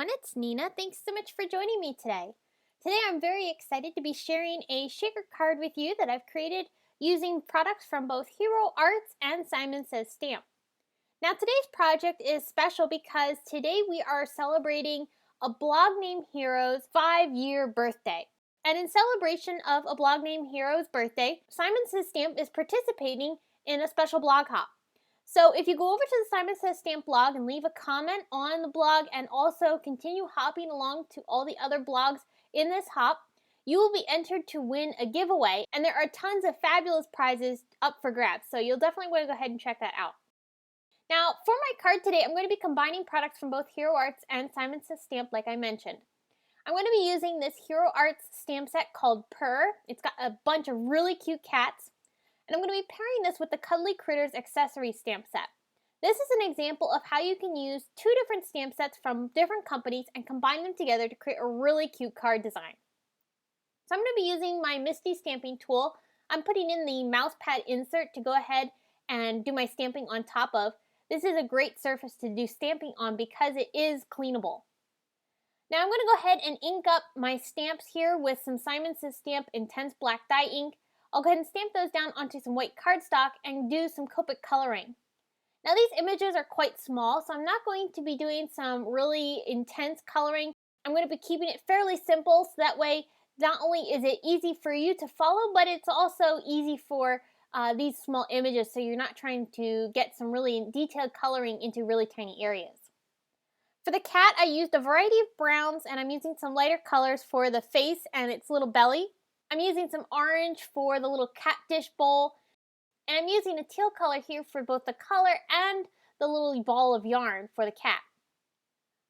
everyone, it's Nina. Thanks so much for joining me today. Today I'm very excited to be sharing a shaker card with you that I've created using products from both Hero Arts and Simon Says Stamp. Now today's project is special because today we are celebrating a blog named Hero's 5-year birthday. And in celebration of a blog named Hero's birthday, Simon Says Stamp is participating in a special blog hop. So if you go over to the Simon Says Stamp blog and leave a comment on the blog and also continue hopping along to all the other blogs in this hop, you will be entered to win a giveaway, and there are tons of fabulous prizes up for grabs, so you'll definitely want to go ahead and check that out. Now, for my card today, I'm going to be combining products from both Hero Arts and Simon Says Stamp like I mentioned. I'm going to be using this Hero Arts stamp set called Purr. It's got a bunch of really cute cats. And I'm going to be pairing this with the Cuddly Critters accessory stamp set. This is an example of how you can use two different stamp sets from different companies and combine them together to create a really cute card design. So I'm going to be using my Misty stamping tool. I'm putting in the mouse pad insert to go ahead and do my stamping on top of. This is a great surface to do stamping on because it is cleanable. Now I'm going to go ahead and ink up my stamps here with some Simon Says Stamp Intense Black Dye ink. I'll go ahead and stamp those down onto some white cardstock and do some Copic coloring. Now these images are quite small, so I'm not going to be doing some really intense coloring. I'm going to be keeping it fairly simple, so that way not only is it easy for you to follow, but it's also easy for these small images, so you're not trying to get some really detailed coloring into really tiny areas. For the cat, I used a variety of browns, and I'm using some lighter colors for the face and its little belly. I'm using some orange for the little cat dish bowl, and I'm using a teal color here for both the collar and the little ball of yarn for the cat.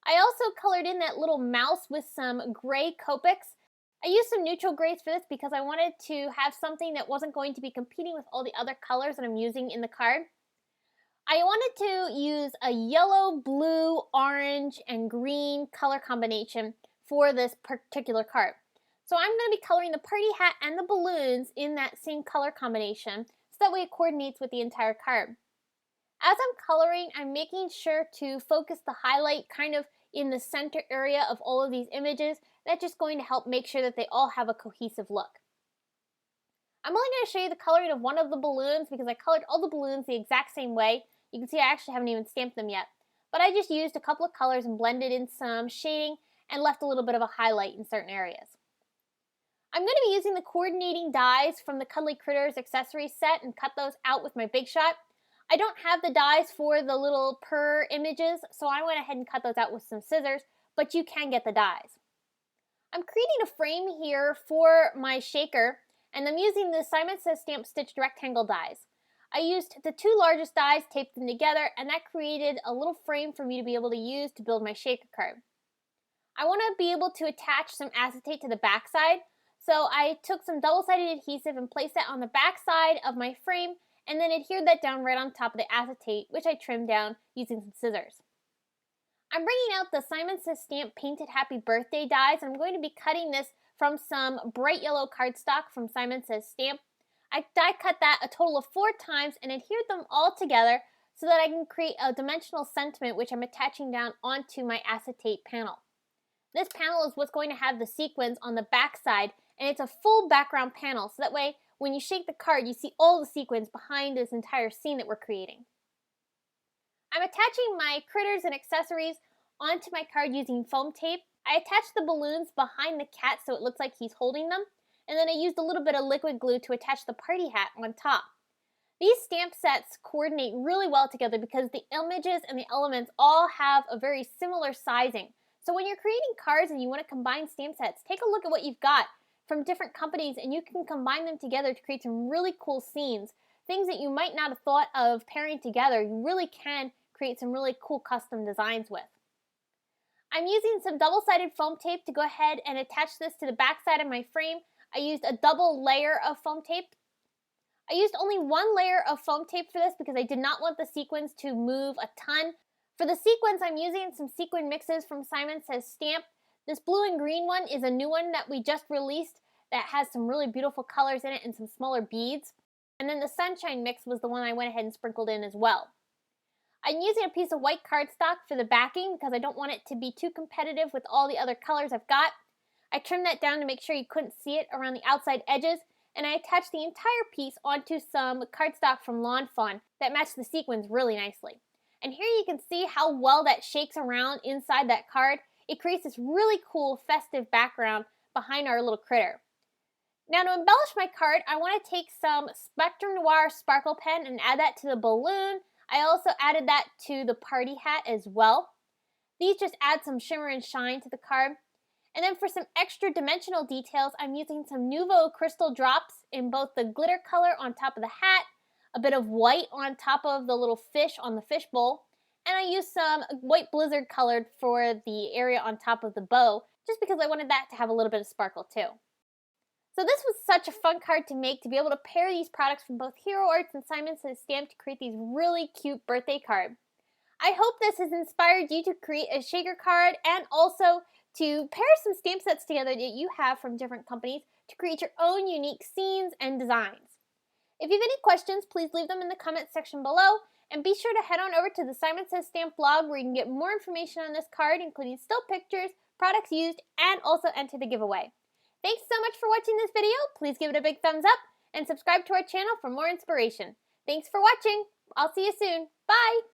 I also colored in that little mouse with some gray Copics. I used some neutral grays for this because I wanted to have something that wasn't going to be competing with all the other colors that I'm using in the card. I wanted to use a yellow, blue, orange, and green color combination for this particular card. So I'm going to be coloring the party hat and the balloons in that same color combination so that way it coordinates with the entire card. As I'm coloring, I'm making sure to focus the highlight kind of in the center area of all of these images. That's just going to help make sure that they all have a cohesive look. I'm only going to show you the coloring of one of the balloons because I colored all the balloons the exact same way. You can see I actually haven't even stamped them yet. But I just used a couple of colors and blended in some shading and left a little bit of a highlight in certain areas. I'm going to be using the coordinating dies from the Cuddly Critters accessory set and cut those out with my Big Shot. I don't have the dies for the little Purr images, so I went ahead and cut those out with some scissors, but you can get the dies. I'm creating a frame here for my shaker, and I'm using the Simon Says Stamp stitched rectangle dies. I used the two largest dies, taped them together, and that created a little frame for me to be able to use to build my shaker card. I want to be able to attach some acetate to the back side. So I took some double-sided adhesive and placed that on the back side of my frame and then adhered that down right on top of the acetate, which I trimmed down using some scissors. I'm bringing out the Simon Says Stamp Painted Happy Birthday dies, and I'm going to be cutting this from some bright yellow cardstock from Simon Says Stamp. I die cut that a total of 4 times and adhered them all together so that I can create a dimensional sentiment which I'm attaching down onto my acetate panel. This panel is what's going to have the sequins on the back side, and it's a full background panel, so that way when you shake the card you see all the sequins behind this entire scene that we're creating. I'm attaching my critters and accessories onto my card using foam tape. I attached the balloons behind the cat so it looks like he's holding them, and then I used a little bit of liquid glue to attach the party hat on top. These stamp sets coordinate really well together because the images and the elements all have a very similar sizing. So when you're creating cards and you want to combine stamp sets, take a look at what you've got from different companies and you can combine them together to create some really cool scenes. Things that you might not have thought of pairing together, you really can create some really cool custom designs with. I'm using some double-sided foam tape to go ahead and attach this to the back side of my frame. I used a double layer of foam tape. I used only one layer of foam tape for this because I did not want the sequins to move a ton. For the sequins, I'm using some sequin mixes from Simon Says Stamp. This blue and green one is a new one that we just released that has some really beautiful colors in it and some smaller beads. And then the sunshine mix was the one I went ahead and sprinkled in as well. I'm using a piece of white cardstock for the backing because I don't want it to be too competitive with all the other colors I've got. I trimmed that down to make sure you couldn't see it around the outside edges, and I attached the entire piece onto some cardstock from Lawn Fawn that matched the sequins really nicely. And here you can see how well that shakes around inside that card. It creates this really cool festive background behind our little critter. Now to embellish my card, I want to take some Spectrum Noir sparkle pen and add that to the balloon. I also added that to the party hat as well. These just add some shimmer and shine to the card. And then for some extra dimensional details, I'm using some Nuvo crystal drops in both the glitter color on top of the hat, a bit of white on top of the little fish on the fish bowl, and I used some white blizzard colored for the area on top of the bow, just because I wanted that to have a little bit of sparkle too. So this was such a fun card to make, to be able to pair these products from both Hero Arts and Simon Says Stamp to create these really cute birthday cards. I hope this has inspired you to create a shaker card and also to pair some stamp sets together that you have from different companies to create your own unique scenes and designs. If you have any questions, please leave them in the comments section below, and be sure to head on over to the Simon Says Stamp blog where you can get more information on this card, including still pictures, products used, and also enter the giveaway. Thanks so much for watching this video. Please give it a big thumbs up and subscribe to our channel for more inspiration. Thanks for watching. I'll see you soon. Bye!